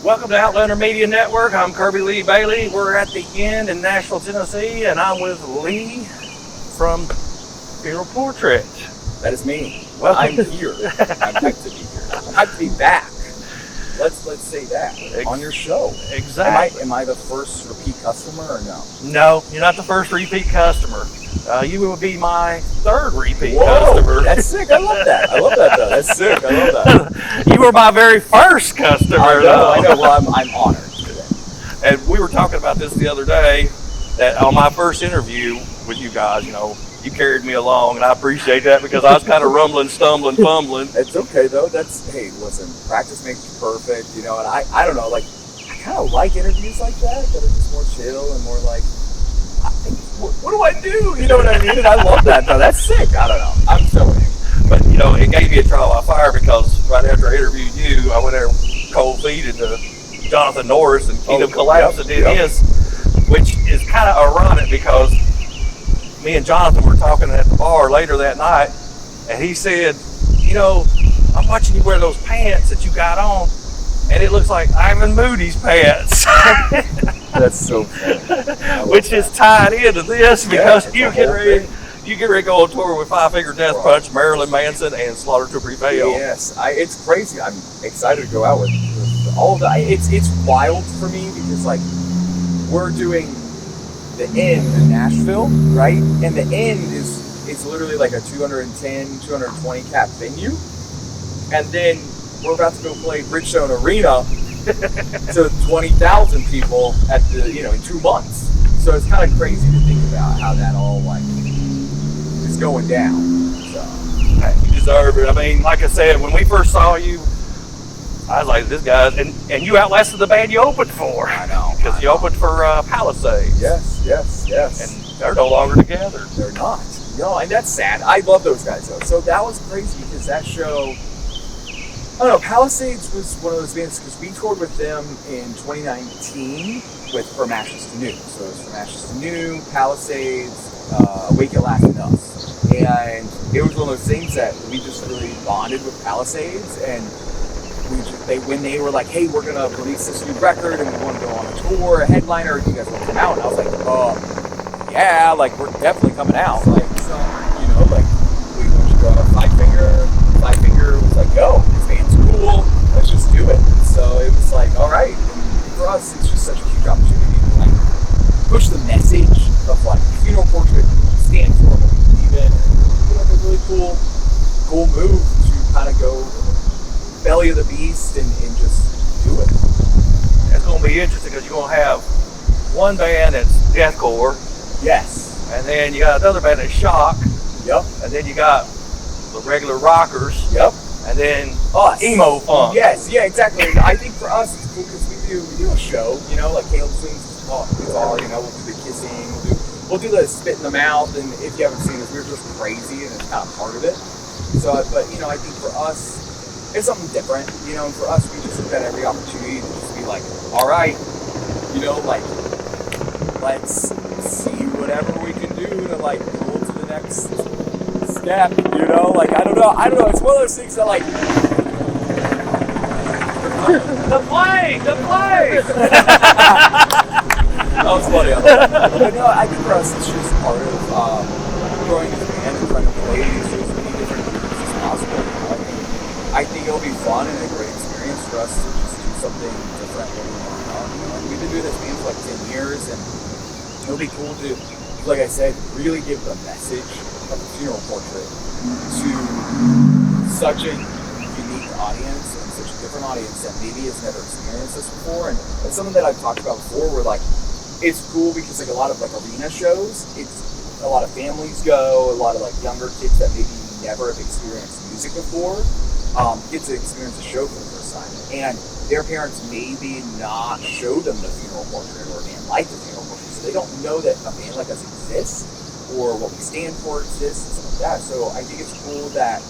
Welcome to Outlander Media Network. I'm Kirby Lee Bailey. We're at the Inn in Nashville, Tennessee, and I'm with Lee from Funeral Portrait. That is me. Welcome. I'm here. I'm hyped to be here. I'm hyped to be back. Let's say that on your show. Exactly. Am I the first repeat customer or no? No, you're not the first repeat customer. You will be my third repeat Whoa, customer. That's sick. I love that. I love that though. That's sick. I love that. You were my very first customer. I know. Well, I'm honored today. And we were talking about this the other day, that on my first interview with you guys, you carried me along, and I appreciate that because I was kind of rumbling, stumbling, fumbling. It's okay though. Hey, listen, practice makes perfect, and I don't know, I kind of like interviews like that are just more chill and more like, what do I do? You know what I mean? And I love that though. That's sick. I don't know. I'm so in. But it gave me a trial by fire because right after I interviewed you, I went there cold feet into Jonathan Norris and Kingdom Collapse and did his, which is kind of ironic because me and Jonathan were talking at the bar later that night, and he said, I'm watching you wear those pants that you got on, and it looks like Ivan Moody's pants. That's so funny. Which is tied into this because you get ready to go on tour with Five Finger Death Punch, Marilyn Manson, and Slaughter to Prevail. Yes, it's crazy. I'm excited to go out with all of that. It's wild for me because we're doing the Inn in Nashville, right? And the Inn it's literally like a 210, 220 cap venue. And then we're about to go play Bridgestone Arena to 20,000 people at in 2 months. So it's kind of crazy to think about how that all is going down. So you deserve it. I mean, like I said, when we first saw you, I was like, this guy's, and you outlasted the band you opened for. I know. Because you opened for Palisades. Yes. And they're no longer together. They're not. No, and that's sad. I love those guys though. So that was crazy because that show, I don't know, Palisades was one of those bands because we toured with them in 2019 with From Ashes to New. So it was From Ashes to New, Palisades, Wake It Last and Us. And it was one of those things that we just really bonded with Palisades, and when they were like, hey, we're gonna release this new record and we want to go on a tour, a headliner, you guys want to come out? And I was like, yeah, we're definitely coming out. We want you to go on Five Finger was like, yo, this band's cool, let's just do it. So it was like, all right. And for us, it's just such a huge opportunity to push the message of Funeral Portrait, stand for what we believe in, and a really cool move to kind of go belly of the beast and just do it. It's going to be interesting because you're going to have one band that's deathcore. Yes. And then you got another band that's shock. Yep. And then you got the regular rockers. Yep. And then emo funk. Yes, yeah, exactly. I think for us it's cool because we do a show, Caleb swings his guitar, we'll do the kissing, we'll do the spit in the mouth, and if you haven't seen us, we're just crazy and it's kind of part of it. So, but I think for us, it's something different, and for us, we just look at every opportunity to just be like, all right, let's see whatever we can do to go to the next step, I don't know, it's one of those things that The play! That was funny. But no, I think for us, it's just part of growing as a band and trying to play as many different groups as possible. I think it'll be fun and a great experience for us to just do something different. We've been doing this band for 10 years, and it'll be cool to, like I said, really give the message of the Funeral Portrait to such a unique audience and such a different audience that maybe has never experienced this before. And it's something that I've talked about before where it's cool because a lot of arena shows, it's a lot of families go, a lot of younger kids that maybe never have experienced music before get to experience a show for the first time. And their parents maybe not showed them the Funeral Portrait or a band like the Funeral Portrait, so they don't know that a band like us exists or what we stand for exists and stuff like that. So I think it's cool that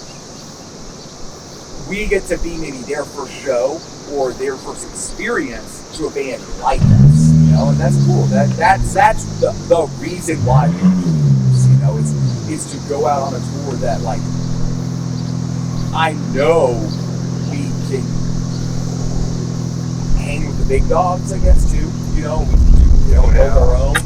we get to be maybe their first show or their first experience to a band like us, and that's cool. That's the reason why we do this, is to go out on a tour that I know we can hang with the big dogs, I guess, too. You know, we hold our own.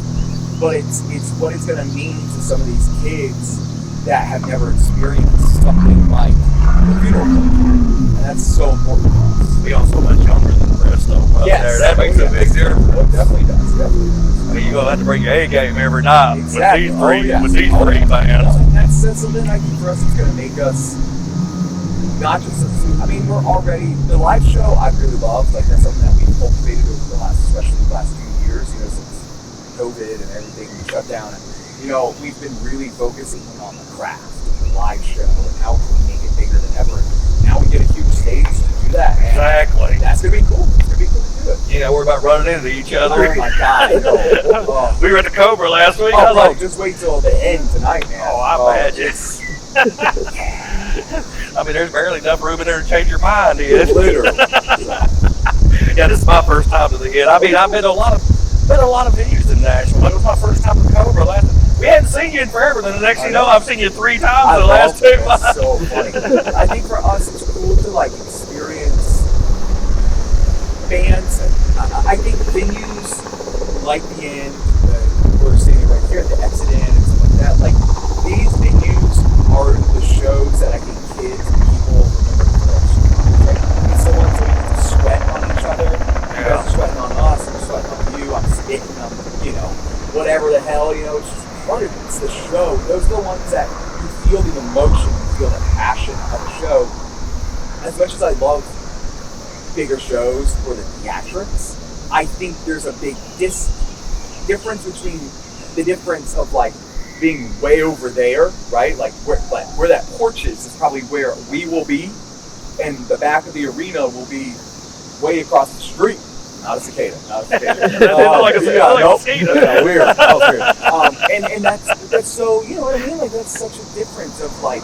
But it's what it's going to mean to some of these kids that have never experienced something like the funeral home. And that's so important for us. We also much younger than the rest of them. Yes. That makes a big difference. It definitely does. Definitely does. I mean, you're going to have to bring your A game every night Exactly. with these three bands. That's something I think for us is going to make us not just, I mean, we're already, the live show I really love. Like, that's something that we've cultivated over the last, especially the last few years, you know, since COVID and everything shut down. And, you know, we've been really focusing on the craft, the live show, and how can we make it bigger than ever. Now we get a huge stage to do that. And exactly. That's going to be cool. It's going to be cool to do it. You know, we're about running into each other. Oh my God. No. We were at the Cobra last week. Oh, bro, just wait till the end tonight, man. Oh, I imagine. I mean, there's barely enough room in there to change your mind, dude. Literally. Yeah, this is my first time to the Hit. I mean, I've been to a lot of venues in Nashville, but it was my first time to Cobra last. We hadn't seen you in forever. Then the next thing you know, I've seen you 3 times in the last 2 months. That's so funny. I think for us, it's cool to like experience bands. I think venues like the Inn, we're sitting right here at the Exit Inn and stuff like that. Like these venues are the shows that I think kids and people remember the most. Right? It's the ones where we get to sweat on each other. You guys are sweating on us, we're sweating on you. I'm spitting, you know, whatever the hell, you know. It's just part of it. It's the show. Those are the ones that you feel the emotion, you feel the passion of the show. As much as I love bigger shows for the theatrics, I think there's a big difference between the difference of like being way over there, right? Like where that porch is probably where we will be, and the back of the arena will be way across the street. Not a cicada. Not a cicada. Weird. Oh, weird. And that's so, you know what I mean? Like that's such a difference of like,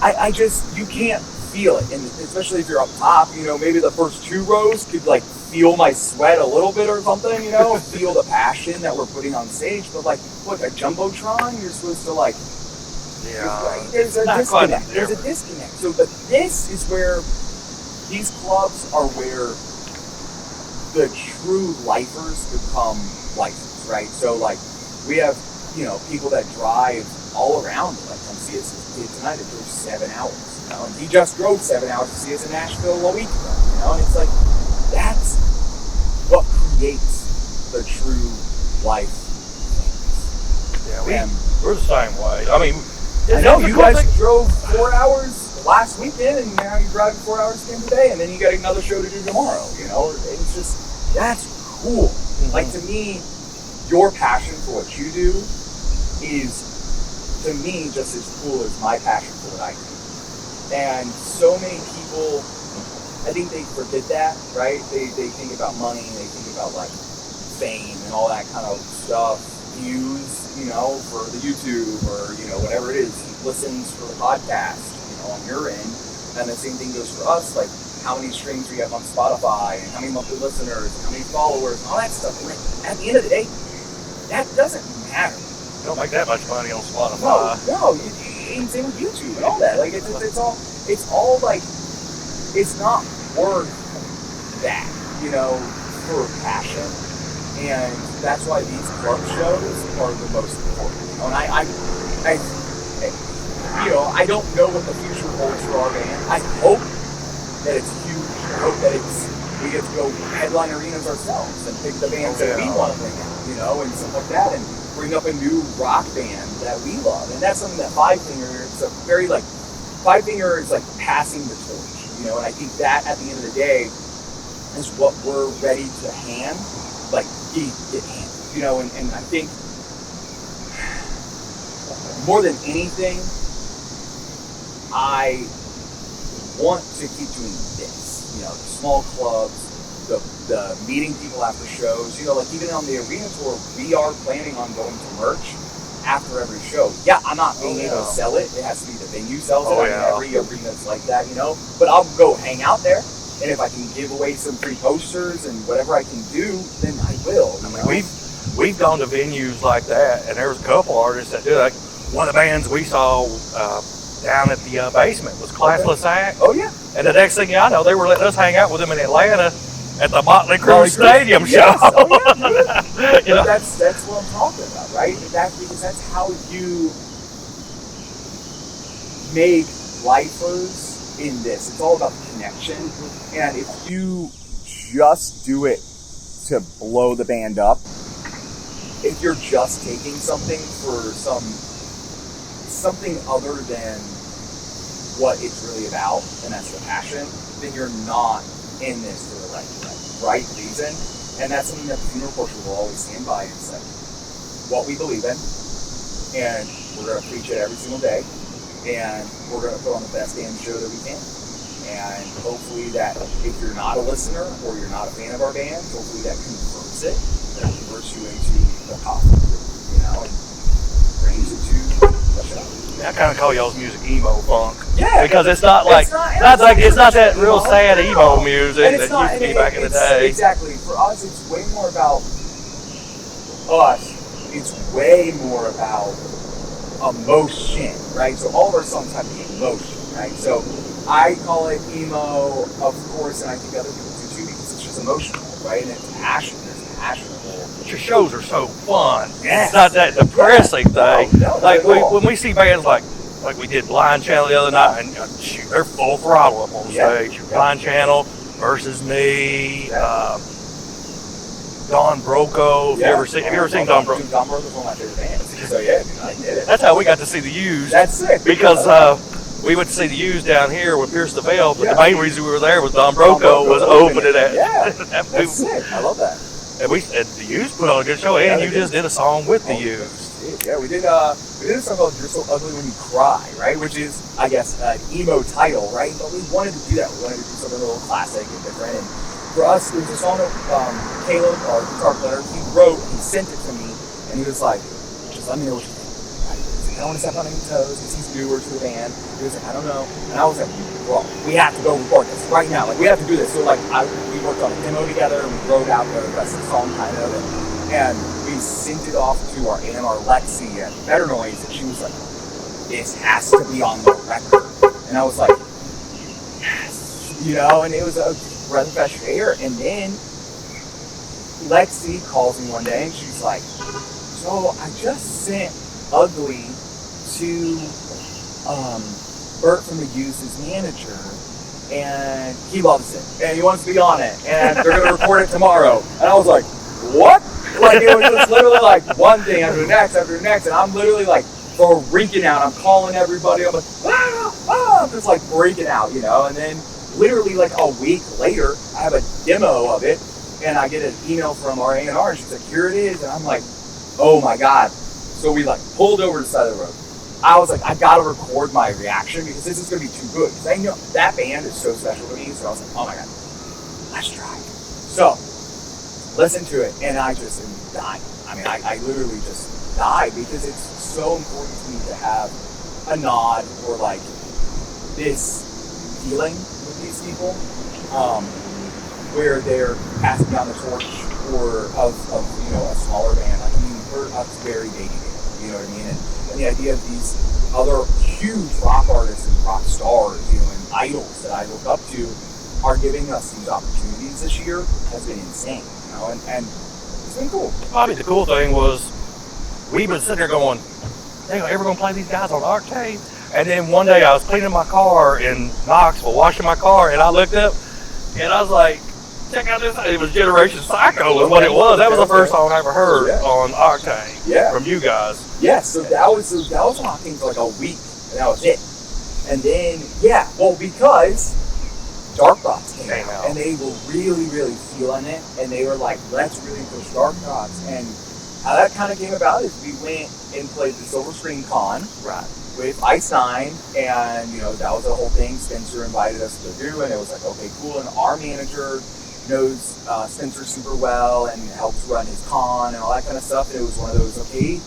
I just, you can't feel it, and especially if you're up top, you know, maybe the first 2 rows could like feel my sweat a little bit or something, you know, feel the passion that we're putting on stage. But like, look, a jumbotron, you're supposed to like, there's a disconnect. There's a disconnect. So, but this is where these clubs are where the true lifers become lifers, right? So like, we have, you know, people that drive all around, like come see us tonight. It drove 7 hours. You know, and he just drove 7 hours to see us in Nashville a week ago, you know, and it's like, that's what creates the true life things. Yeah, we're the same way. I mean, I know you guys drove 4 hours last weekend, and now you're driving 4 hours again today, and then you got another show to do tomorrow, you know, it's just, that's cool. Mm-hmm. Like to me, your passion for what you do is, to me, just as cool as my passion for what I do. And so many people, I think they forget that, right? They think about money, they think about like fame and all that kind of stuff, views, you know, for the YouTube or, you know, whatever it is, listens for the podcast, you know, on your end. And the same thing goes for us, like how many streams we have on Spotify and how many monthly listeners and how many followers and all that stuff. And like, at the end of the day, that doesn't matter. You don't make that much money on Spotify. No, and same with YouTube and all that. Like it's all like, it's not worth that, you know, for passion. And that's why these club shows are the most important. You know, and I you know, I don't know what the future holds for our band. I hope that it's huge. I hope that we get to go headline arenas ourselves and pick the bands that we want to bring out, you know, and stuff like that, and bring up a new rock band that we love. And that's something that Five Finger is a very like, Five Finger is like passing the torch, you know, and I think that at the end of the day is what we're ready to hand, like get handed, you know, and I think more than anything, I want to keep doing this, you know, the small clubs, the meeting people after shows, you know, like even on the arena tour, we are planning on going to merch after every show. Yeah, I'm not being able to sell it. It has to be the venue sells it. I mean, every arena's like that, you know, but I'll go hang out there. And if I can give away some free posters and whatever I can do, then I will. I mean, we've gone to venues like that, and there was a couple artists that do. Like one of the bands we saw down at the basement was Classless Act. Oh yeah. And the next thing I know, they were letting us hang out with them in Atlanta at the Motley Crue Stadium show. Yes. Oh, yeah. You know? That's what I'm talking about, right? Because that's how you make lifers in this. It's all about the connection. And if you just do it to blow the band up, if you're just taking something for something other than what it's really about, and that's the passion, then you're not in this for the right reason. And that's something that the funeral portrait will always stand by and say what we believe in, and we're going to preach it every single day, and we're going to put on the best damn show that we can. And hopefully that if you're not a listener or you're not a fan of our band, hopefully that converts it, that converts you into the coffee group, you know, and brings you to the show. I kind of call y'all's music emo funk. Yeah, because it's not like it's not that real sad emo music that used to be back in the day. Exactly. For us, it's way more about us. It's way more about emotion, right? So all of our songs have the emotion, right? So I call it emo, of course, and I think other people do too, because it's just emotional, right? And it's passion. There's passion involved. Your shows are so fun. Yes. It's not that depressing thing. No, like when we see bands like we did Blind Channel the other night, and shoot, they're full throttle up on stage. Blind Channel versus me, Don Broco. Have you ever seen Don Broco? Don Broco's one of my favorite bands. So yeah, dude, I did it. That's how we got to see the Used. That's it. Because we went to see the Used down here with Pierce the Veil, but the main reason we were there was Don Broco was opening it. Yeah, that's sick. I love that. And the Used put on a good show, and you just did a song with the Used. Yeah, we did a song called "You're So Ugly When You Cry," right? Which is, I guess, an emo title, right? But we wanted to do that. We wanted to do something a little classic and different. And for us, it was a song that Caleb, our guitar player, he wrote. He sent it to me, and he was like, "Just let me know what you think." Right? I don't want to step on any toes because he's newer to the band. He was like, "I don't know," and I was like, "Bro, we have to go record this right now. Like, we have to do this." So like, we worked on a demo together, and we wrote out the rest of the song kind of, and we sent it off to our A&R Lexi at Better Noise, and she was like, "This has to be on the record." And I was like, "Yes," you know. And it was a breath of fresh air. And then Lexi calls me one day, and she's like, "So I just sent Ugly to Bert from the Use's manager, and he loves it, and he wants to be on it, and they're going to record it tomorrow." And I was like, "What?" Like, it was just literally like one thing after the next, and I'm literally like freaking out. I'm calling everybody. I'm like, I'm just like freaking out, you know. And then literally like a week later, I have a demo of it, and I get an email from our A&R, and she's like, "Here it is," and I'm like, "Oh my god!" So we like pulled over to the side of the road. I was like, I gotta record my reaction because this is gonna be too good. Because I know that band is so special to me. So I was like, oh my god, let's try it. So listen to it, and I just am dying. I mean, I literally just died because it's so important to me to have a nod or like this feeling with these people, where they're passing down the torch or of you know, a smaller band. Like, I mean, we're a very baby band, you know what I mean? And the idea of these other huge rock artists and rock stars, you know, and idols that I look up to are giving us these opportunities this year has been insane, you know, and it's been cool. Probably the cool thing was we've been sitting there going, "They ever gonna play these guys on Arcade?" And then one day I was cleaning my car in Knoxville, washing my car, and I looked up and I was like, check out this. It was Generation Psycho was what it was. That was the first song I ever heard on Octane from you guys. Yeah, so that was rocking for like a week, and that was it. And then, because Dark Thoughts came out, and they were really, really feeling it, and they were like, let's really push Dark Thoughts. And how that kind of came about is we went and played the Silver Screen Con with Ice Nine, and you know, that was the whole thing Spencer invited us to do, and it was like, okay, cool. And our manager knows Spencer super well and helps run his con and all that kind of stuff. And it was one of those, okay,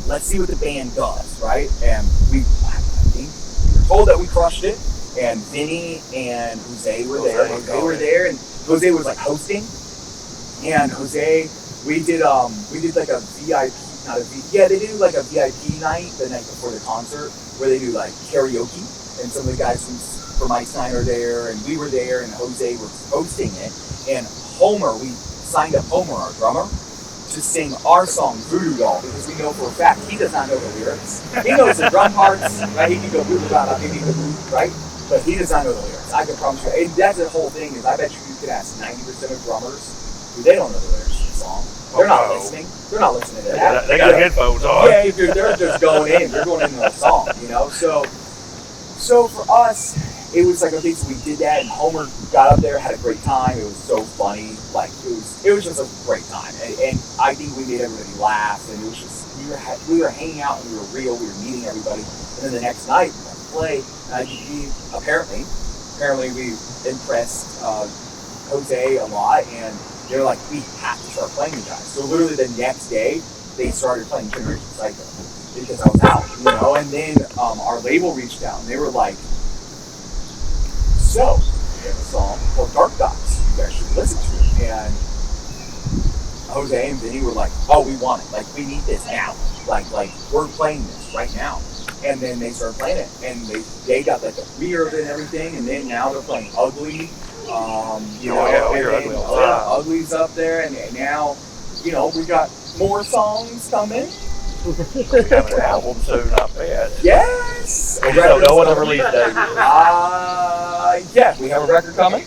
let's see what the band does, right? And I think we were told that we crushed it. And Vinny and Jose were there. Jose were there, and Jose was like hosting. And Jose, we did like a VIP, they do like a VIP night the night before the concert, where they do like karaoke, and some of the guys from Mike's Nine are there, and we were there, and Jose was hosting it, and Homer, we signed up Homer, our drummer, to sing our song Voodoo Doll, because we know for a fact he does not know the lyrics. He knows the drum parts, right? He can go voodoo da da right? But he does not know the lyrics. I can promise you. And that's the whole thing, is I bet you could ask 90% of drummers who they don't know the lyrics to the song. They're not listening. They're not listening to that. They got headphones on. Yeah, dude, they're just going in. They're going into the song, you know? So for us, it was like, okay, so we did that, and Homer got up there, had a great time. It was so funny. Like, it was just a great time. And I think we made everybody laugh, and it was just, we were hanging out, and we were real, we were meeting everybody. And then the next night, we got to play, and apparently we impressed Jose a lot, and they were like, we have to start playing you guys. So literally the next day, they started playing Generation Psycho, because I was out, you know? And then our label reached out, and they were like, so, we have a song called Dark Dots. You guys should listen to it. And Jose and Vinny were like, oh, we want it. Like, we need this now. Like we're playing this right now. And then they started playing it. And they got like a reverb and everything. And then now they're playing Ugly. Ugly's up there. And now, you know, we got more songs coming. We have an album soon, not bad. Yes! We don't know what the release date is. Yeah, we have a record coming.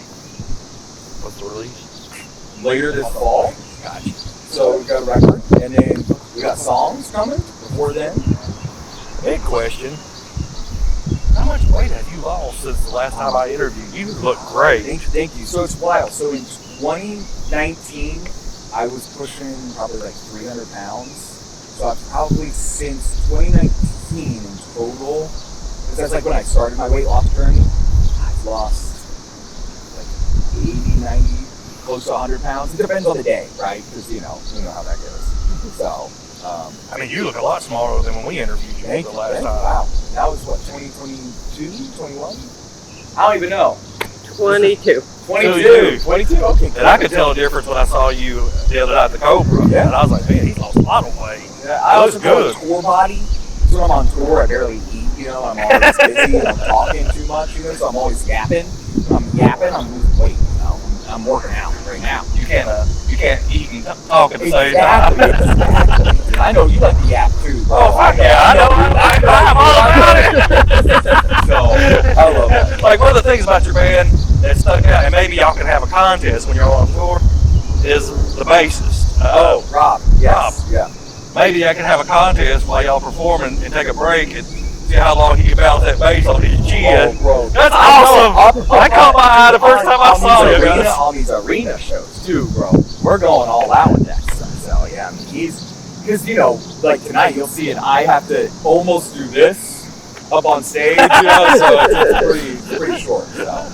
What's the release? Later this fall. Gotcha. So we got a record, and then we got songs coming before then. Big question. How much weight have you lost since the last time I interviewed you? You look great. Thank you. So it's wild. So in 2019, I was pushing probably like 300 pounds. So I've probably since 2019 in total, because that's like when I started my weight loss journey, I've lost like 80, 90, close to 100 pounds. It depends on the day, right? Because you know how that goes. So, I mean, you look a lot smaller than when we interviewed you the last time. Wow. That was what, 2022, 21? I don't even know. 22. 22, okay. And I could tell a difference when I saw you the other night at the Cobra. Yeah. And I was like, man, he's lost a lot of weight. Yeah, I also have a tour body. So when I'm on tour, I barely eat, you know, I'm always busy and I'm talking too much, you know, so I'm always yapping. I'm losing weight, you know. I'm working out right now. You can't eat and talk at the same time. Exactly. I know you like the yap too, bro. Oh, fuck yeah, I know. I'm all about it. So, I love that. Like, one of the things about your band that stuck out, and maybe y'all can have a contest when you're on tour, is the bassist. Rob. Yes. Rob. Yeah. Maybe I can have a contest while y'all performing and take a break and see how long he can bounce that bass on his chin. Oh, bro. That's awesome. I caught my eye the first time I saw you. On these arena shows too, bro. We're going all out with that stuff. So yeah, I mean, because you know, like tonight you'll see it. I have to almost do this up on stage, you know, so it's pretty short. So.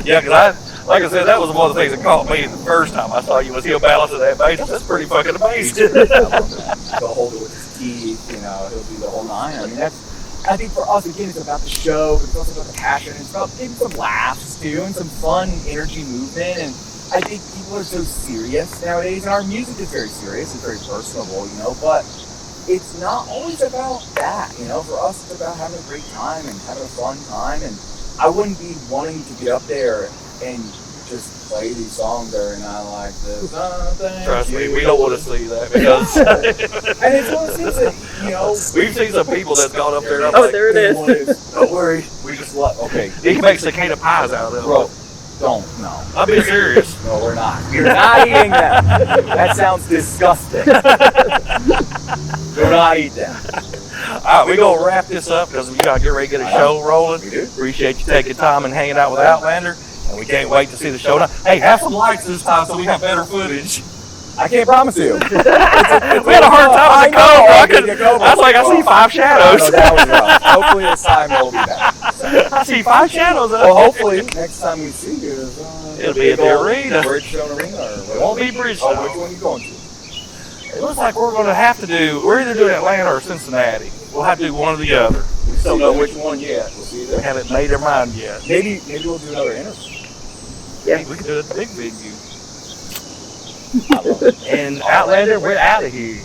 Yeah, because like I said, that was one of the things that caught me the first time I saw you was him balancing that bass. That's pretty fucking amazing. He'll hold it with his teeth, you know, he'll do the whole nine. I mean, I think for us, again, it's about the show, but it's also about the passion. It's about maybe some laughs, too, and some fun energy movement. And I think people are so serious nowadays, and our music is very serious. It's very personable, you know, but it's not always about that, you know. For us, it's about having a great time and having a fun time. And I wouldn't be wanting to get up there and just play these songs that are not like this. Trust me, we don't want to see that because. And it's one of those things that, you know. We've seen some people that's gone up there. And like, there it is. Don't worry. We just let. Okay. He can make cicada pies out of them. Bro, don't. No. I'm being serious. No, we're not. We're not eating that. That sounds disgusting. Do not eat that. All right, we're going to wrap this up because we got to get ready to get a show rolling. We do. Appreciate you taking time and hanging out with Outlander. And we can't wait to see the show. Now, hey, have some lights this time so we have better footage. I can't promise you. We had a hard time with the Cobra. I was like, I see 5 shadows. No, that was rough. Hopefully this time we'll be better. So. I see 5 shadows. Well, hopefully next time we see you, it'll be at the arena. Bridgestone Arena. It won't be Bridgestone. Oh, which one are you going to? It looks like we're either doing Atlanta or Cincinnati. We'll have to do one or the other. We still don't know which one yet. We'll see there. Haven't made our mind yet. Maybe we'll do another interview. Yeah, we can do it at the big view. And Outlander, we're out of here.